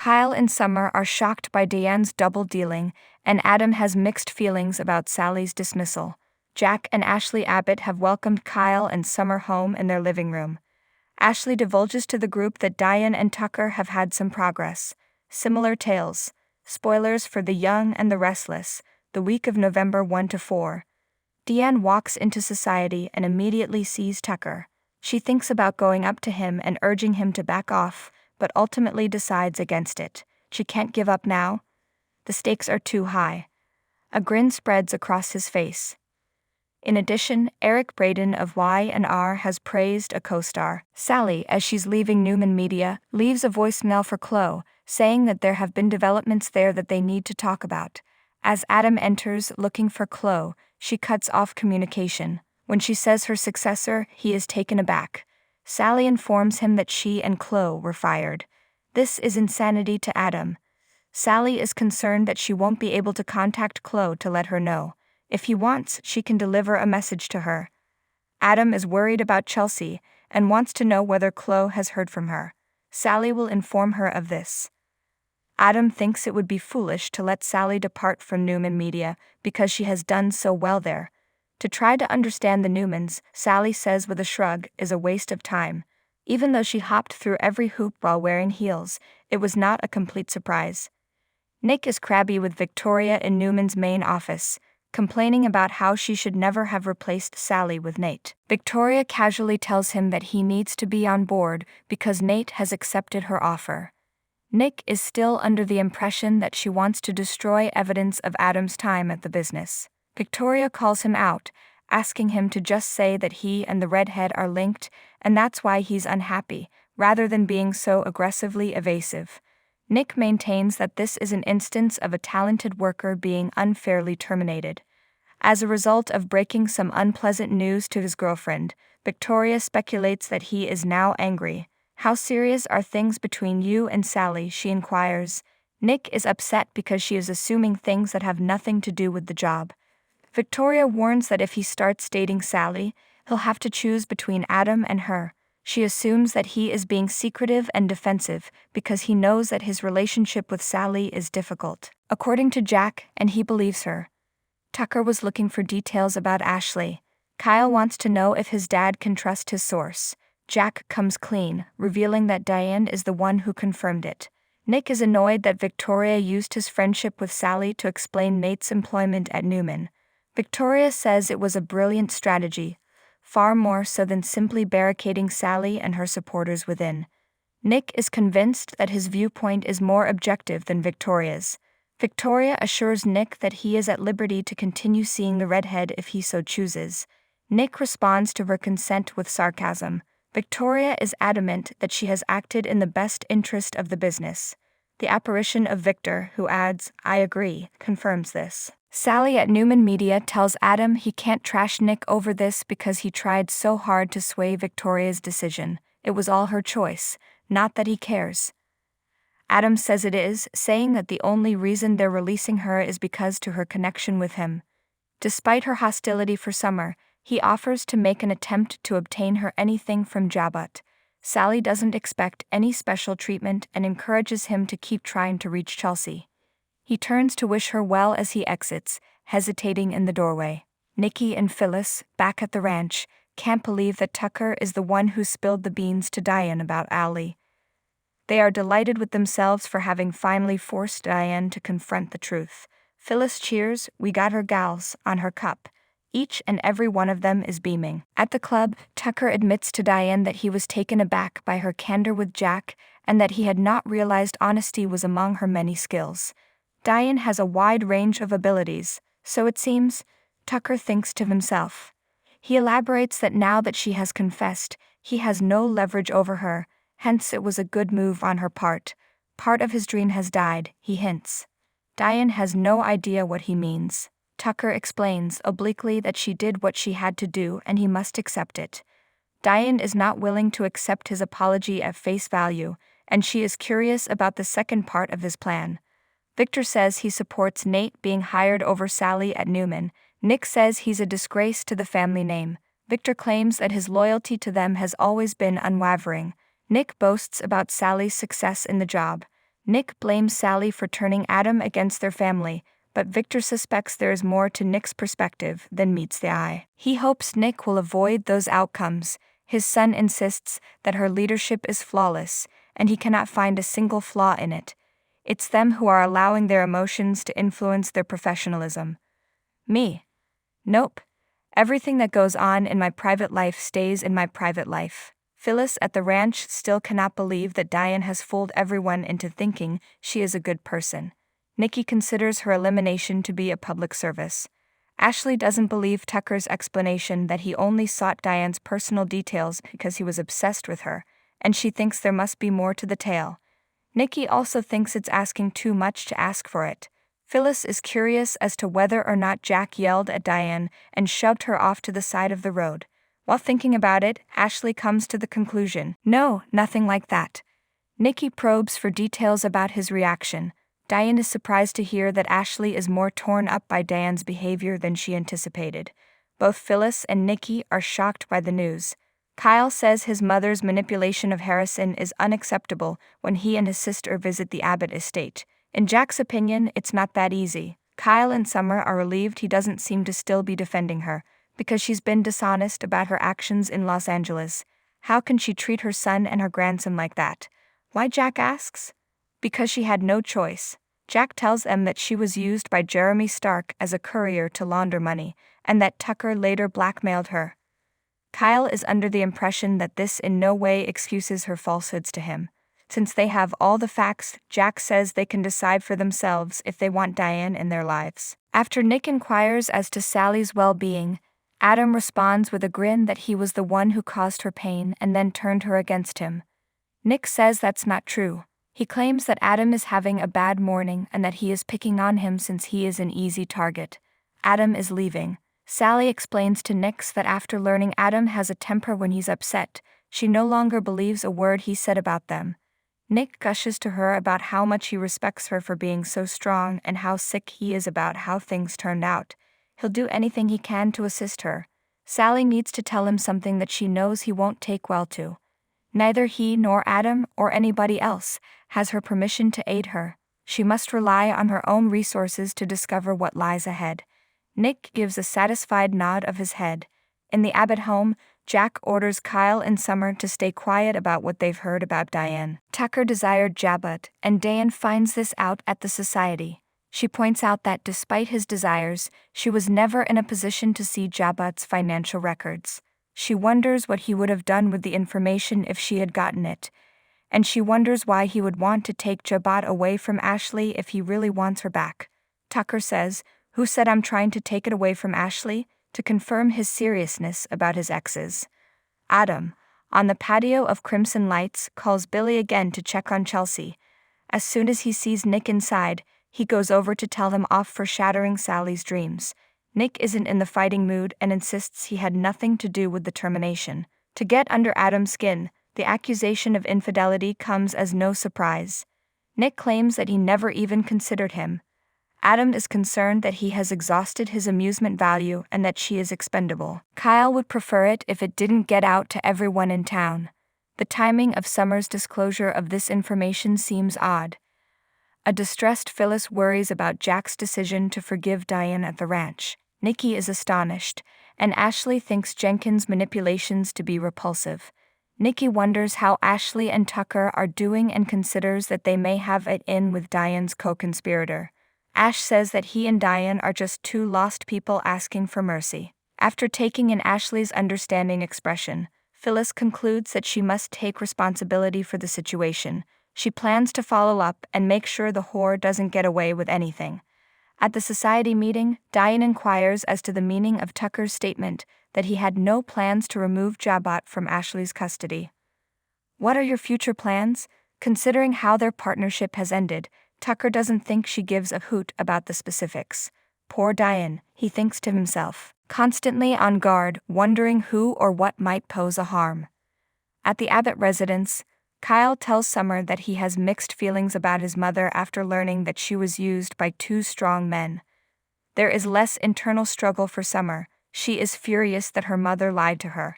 Kyle and Summer are shocked by Diane's double dealing, and Adam has mixed feelings about Sally's dismissal. Jack and Ashley Abbott have welcomed Kyle and Summer home in their living room. Ashley divulges to the group that Diane and Tucker have had some progress. Similar tales. Spoilers for The Young and the Restless, the week of November 1 to 4. Diane walks into society and immediately sees Tucker. She thinks about going up to him and urging him to back off, but ultimately decides against it. She can't give up now. The stakes are too high. A grin spreads across his face. In addition, Eric Braden of Y&R has praised a co-star. Sally, as she's leaving Newman Media, leaves a voicemail for Chloe, saying that there have been developments there that they need to talk about. As Adam enters looking for Chloe, she cuts off communication. When she says her successor, he is taken aback. Sally informs him that she and Chloe were fired. This is insanity to Adam. Sally is concerned that she won't be able to contact Chloe to let her know. If he wants, she can deliver a message to her. Adam is worried about Chelsea and wants to know whether Chloe has heard from her. Sally will inform her of this. Adam thinks it would be foolish to let Sally depart from Newman Media because she has done so well there. To try to understand the Newmans, Sally says with a shrug, is a waste of time. Even though she hopped through every hoop while wearing heels, it was not a complete surprise. Nick is crabby with Victoria in Newman's main office, complaining about how she should never have replaced Sally with Nate. Victoria casually tells him that he needs to be on board because Nate has accepted her offer. Nick is still under the impression that she wants to destroy evidence of Adam's time at the business. Victoria calls him out, asking him to just say that he and the redhead are linked and that's why he's unhappy, rather than being so aggressively evasive. Nick maintains that this is an instance of a talented worker being unfairly terminated. As a result of breaking some unpleasant news to his girlfriend, Victoria speculates that he is now angry. "How serious are things between you and Sally?" she inquires. Nick is upset because she is assuming things that have nothing to do with the job. Victoria warns that if he starts dating Sally, he'll have to choose between Adam and her. She assumes that he is being secretive and defensive because he knows that his relationship with Sally is difficult. According to Jack, and he believes her. Tucker was looking for details about Ashley. Kyle wants to know if his dad can trust his source. Jack comes clean, revealing that Diane is the one who confirmed it. Nick is annoyed that Victoria used his friendship with Sally to explain Nate's employment at Newman. Victoria says it was a brilliant strategy, far more so than simply barricading Sally and her supporters within. Nick is convinced that his viewpoint is more objective than Victoria's. Victoria assures Nick that he is at liberty to continue seeing the redhead if he so chooses. Nick responds to her consent with sarcasm. Victoria is adamant that she has acted in the best interest of the business. The apparition of Victor, who adds, "I agree," confirms this. Sally at Newman Media tells Adam he can't trash Nick over this because he tried so hard to sway Victoria's decision. It was all her choice, not that he cares. Adam says it is, saying that the only reason they're releasing her is because to her connection with him. Despite her hostility for Summer, he offers to make an attempt to obtain her anything from Jabut. Sally doesn't expect any special treatment and encourages him to keep trying to reach Chelsea. He turns to wish her well as he exits, hesitating in the doorway. Nikki and Phyllis, back at the ranch, can't believe that Tucker is the one who spilled the beans to Diane about Allie. They are delighted with themselves for having finally forced Diane to confront the truth. Phyllis cheers, "We got her gals," on her cup. Each and every one of them is beaming. At the club, Tucker admits to Diane that he was taken aback by her candor with Jack and that he had not realized honesty was among her many skills. Diane has a wide range of abilities, so it seems, Tucker thinks to himself. He elaborates that now that she has confessed, he has no leverage over her, hence it was a good move on her part. Part of his dream has died, he hints. Diane has no idea what he means. Tucker explains obliquely that she did what she had to do and he must accept it. Diane is not willing to accept his apology at face value, and she is curious about the second part of his plan. Victor says he supports Nate being hired over Sally at Newman. Nick says he's a disgrace to the family name. Victor claims that his loyalty to them has always been unwavering. Nick boasts about Sally's success in the job. Nick blames Sally for turning Adam against their family, but Victor suspects there is more to Nick's perspective than meets the eye. He hopes Nick will avoid those outcomes. His son insists that her leadership is flawless, and he cannot find a single flaw in it. It's them who are allowing their emotions to influence their professionalism. Me? Nope. Everything that goes on in my private life stays in my private life. Phyllis at the ranch still cannot believe that Diane has fooled everyone into thinking she is a good person. Nikki considers her elimination to be a public service. Ashley doesn't believe Tucker's explanation that he only sought Diane's personal details because he was obsessed with her, and she thinks there must be more to the tale. Nikki also thinks it's asking too much to ask for it. Phyllis is curious as to whether or not Jack yelled at Diane and shoved her off to the side of the road. While thinking about it, Ashley comes to the conclusion, no, nothing like that. Nikki probes for details about his reaction. Diane is surprised to hear that Ashley is more torn up by Diane's behavior than she anticipated. Both Phyllis and Nikki are shocked by the news. Kyle says his mother's manipulation of Harrison is unacceptable when he and his sister visit the Abbott estate. In Jack's opinion, it's not that easy. Kyle and Summer are relieved he doesn't seem to still be defending her, because she's been dishonest about her actions in Los Angeles. How can she treat her son and her grandson like that? Why, Jack asks? Because she had no choice. Jack tells them that she was used by Jeremy Stark as a courier to launder money, and that Tucker later blackmailed her. Kyle is under the impression that this in no way excuses her falsehoods to him. Since they have all the facts, Jack says they can decide for themselves if they want Diane in their lives. After Nick inquires as to Sally's well-being, Adam responds with a grin that he was the one who caused her pain and then turned her against him. Nick says that's not true. He claims that Adam is having a bad morning and that he is picking on him since he is an easy target. Adam is leaving. Sally explains to Nick that after learning Adam has a temper when he's upset, she no longer believes a word he said about them. Nick gushes to her about how much he respects her for being so strong and how sick he is about how things turned out. He'll do anything he can to assist her. Sally needs to tell him something that she knows he won't take well to. Neither he nor Adam or anybody else has her permission to aid her. She must rely on her own resources to discover what lies ahead. Nick gives a satisfied nod of his head. In the Abbott home, Jack orders Kyle and Summer to stay quiet about what they've heard about Diane. Tucker desired Jabot, and Diane finds this out at the society. She points out that despite his desires, she was never in a position to see Jabot's financial records. She wonders what he would have done with the information if she had gotten it, and she wonders why he would want to take Jabot away from Ashley if he really wants her back. Tucker says, "Who said I'm trying to take it away from Ashley?" to confirm his seriousness about his exes. Adam, on the patio of Crimson Lights, calls Billy again to check on Chelsea. As soon as he sees Nick inside, he goes over to tell him off for shattering Sally's dreams. Nick isn't in the fighting mood and insists he had nothing to do with the termination. To get under Adam's skin, the accusation of infidelity comes as no surprise. Nick claims that he never even considered him. Adam is concerned that he has exhausted his amusement value and that she is expendable. Kyle would prefer it if it didn't get out to everyone in town. The timing of Summer's disclosure of this information seems odd. A distressed Phyllis worries about Jack's decision to forgive Diane at the ranch. Nikki is astonished, and Ashley thinks Jenkins' manipulations to be repulsive. Nikki wonders how Ashley and Tucker are doing and considers that they may have it in with Diane's co-conspirator. Ash says that he and Diane are just two lost people asking for mercy. After taking in Ashley's understanding expression, Phyllis concludes that she must take responsibility for the situation. She plans to follow up and make sure the whore doesn't get away with anything. At the society meeting, Diane inquires as to the meaning of Tucker's statement that he had no plans to remove Jabot from Ashley's custody. "What are your future plans?" Considering how their partnership has ended, Tucker doesn't think she gives a hoot about the specifics. Poor Diane, he thinks to himself, constantly on guard, wondering who or what might pose a harm. At the Abbott residence, Kyle tells Summer that he has mixed feelings about his mother after learning that she was used by two strong men. There is less internal struggle for Summer. She is furious that her mother lied to her.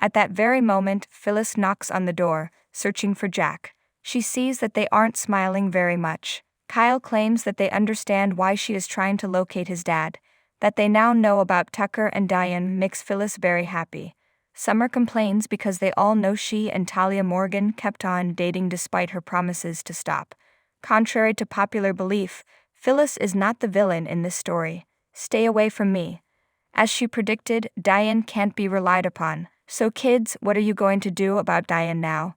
At that very moment, Phyllis knocks on the door, searching for Jack. She sees that they aren't smiling very much. Kyle claims that they understand why she is trying to locate his dad. That they now know about Tucker and Diane makes Phyllis very happy. Summer complains because they all know she and Talia Morgan kept on dating despite her promises to stop. Contrary to popular belief, Phyllis is not the villain in this story. Stay away from me. As she predicted, Diane can't be relied upon. So kids, what are you going to do about Diane now?